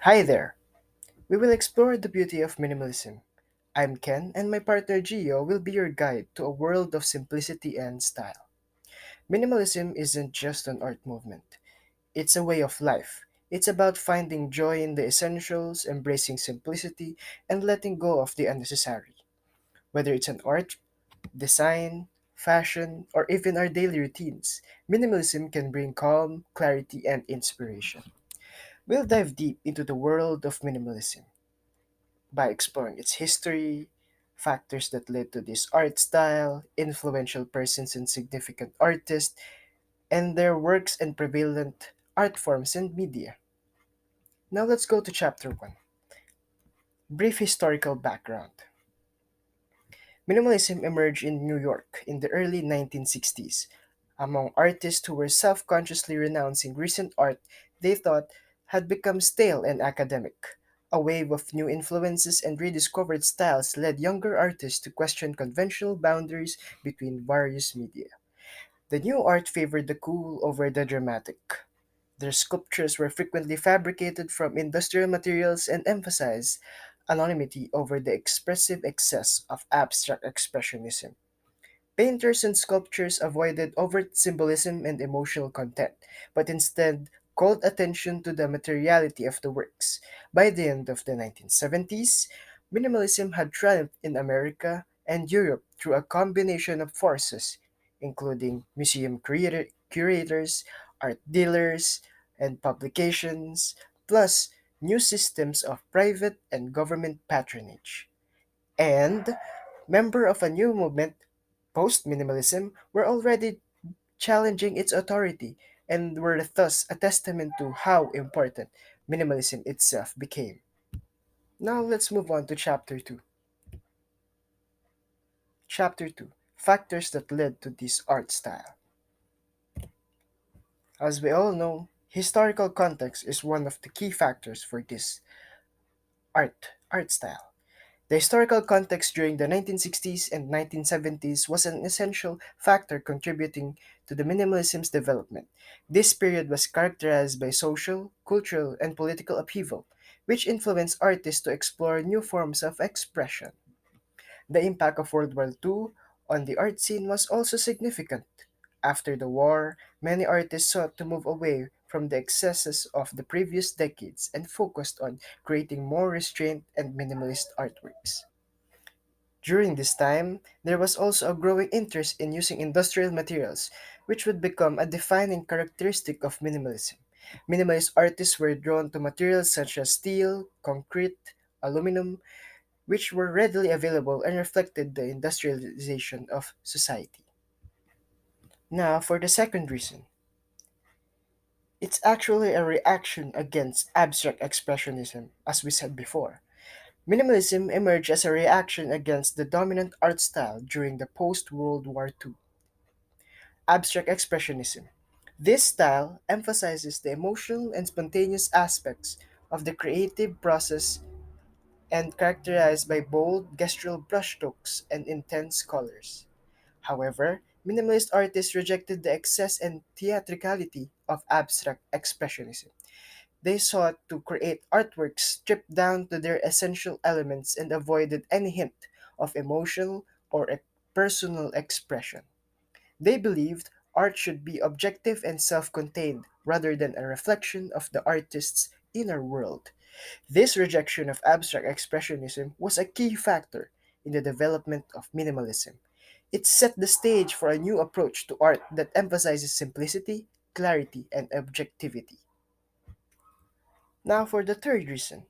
Hi there! We will explore the beauty of minimalism. I'm Ken, and my partner Gio will be your guide to a world of simplicity and style. Minimalism isn't just an art movement, it's a way of life. It's about finding joy in the essentials, embracing simplicity, and letting go of the unnecessary. Whether it's an art, design, fashion, or even our daily routines, minimalism can bring calm, clarity, and inspiration. We'll dive deep into the world of minimalism by exploring its history, factors that led to this art style, influential persons and significant artists, and their works and prevalent art forms and media. Now let's go to chapter 1. Brief historical background. Minimalism emerged in New York in the early 1960s among artists who were self consciously renouncing recent art they thought had become stale and academic. A wave of new influences and rediscovered styles led younger artists to question conventional boundaries between various media. The new art favored the cool over the dramatic. Their sculptures were frequently fabricated from industrial materials and emphasized anonymity over the expressive excess of abstract expressionism. Painters and sculptors avoided overt symbolism and emotional content, but instead called attention to the materiality of the works. By the end of the 1970s, minimalism had triumphed in America and Europe through a combination of forces, including curators, art dealers, and publications, plus new systems of private and government patronage. And member of a new movement, post-minimalism, were already challenging its authority and were thus a testament to how important minimalism itself became. Now let's move on to chapter 2. Chapter 2: Factors that led to this art style. As we all know, historical context is one of the key factors for this art style. The historical context during the 1960s and 1970s was an essential factor contributing to the minimalism's development. This period was characterized by social, cultural, and political upheaval, which influenced artists to explore new forms of expression. The impact of World War II on the art scene was also significant. After the war, many artists sought to move away from the excesses of the previous decades and focused on creating more restrained and minimalist artworks. During this time, there was also a growing interest in using industrial materials, which would become a defining characteristic of minimalism. Minimalist artists were drawn to materials such as steel, concrete, aluminum, which were readily available and reflected the industrialization of society. Now, for the second reason, it's actually a reaction against abstract expressionism, as we said before. Minimalism emerged as a reaction against the dominant art style during the post World War II abstract expressionism. This style emphasizes the emotional and spontaneous aspects of the creative process and characterized by bold gestural brushstrokes and intense colors. However, minimalist artists rejected the excess and theatricality of abstract expressionism. They sought to create artworks stripped down to their essential elements and avoided any hint of emotional or personal expression. They believed art should be objective and self contained rather than a reflection of the artist's inner world. This rejection of abstract expressionism was a key factor in the development of minimalism. It set the stage for a new approach to art that emphasizes simplicity, clarity, and objectivity. Now, for the third reason,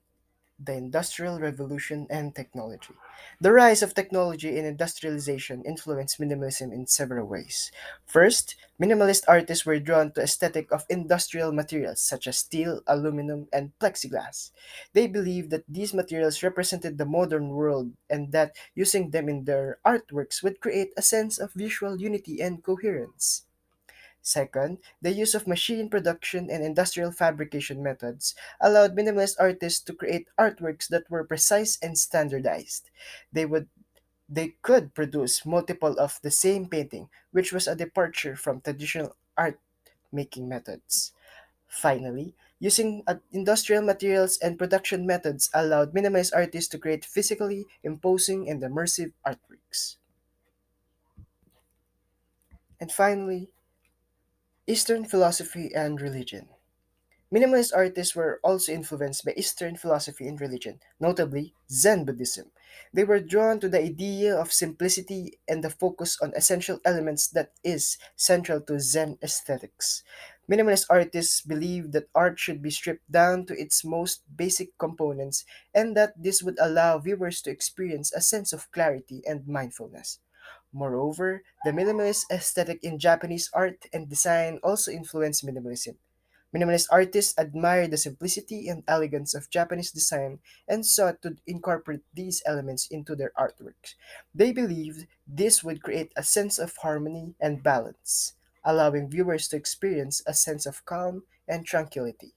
the Industrial Revolution and technology. The rise of technology and industrialization influenced minimalism in several ways. First, minimalist artists were drawn to aesthetic of industrial materials such as steel, aluminum, and plexiglass. They believed that these materials represented the modern world and that using them in their artworks would create a sense of visual unity and coherence. Second, the use of machine production and industrial fabrication methods allowed minimalist artists to create artworks that were precise and standardized. They would they could produce multiple of the same painting, which was a departure from traditional art making methods. Finally, Using industrial materials and production methods allowed minimalist artists to create physically imposing and immersive artworks. And finally, Eastern philosophy and religion. Minimalist artists were also influenced by Eastern philosophy and religion, notably Zen Buddhism. They were drawn to the idea of simplicity and the focus on essential elements that is central to Zen aesthetics. Minimalist artists believed that art should be stripped down to its most basic components and that this would allow viewers to experience a sense of clarity and mindfulness. Moreover, the minimalist aesthetic in Japanese art and design also influenced minimalism. Minimalist artists admired the simplicity and elegance of Japanese design and sought to incorporate these elements into their artworks. They believed this would create a sense of harmony and balance, allowing viewers to experience a sense of calm and tranquility.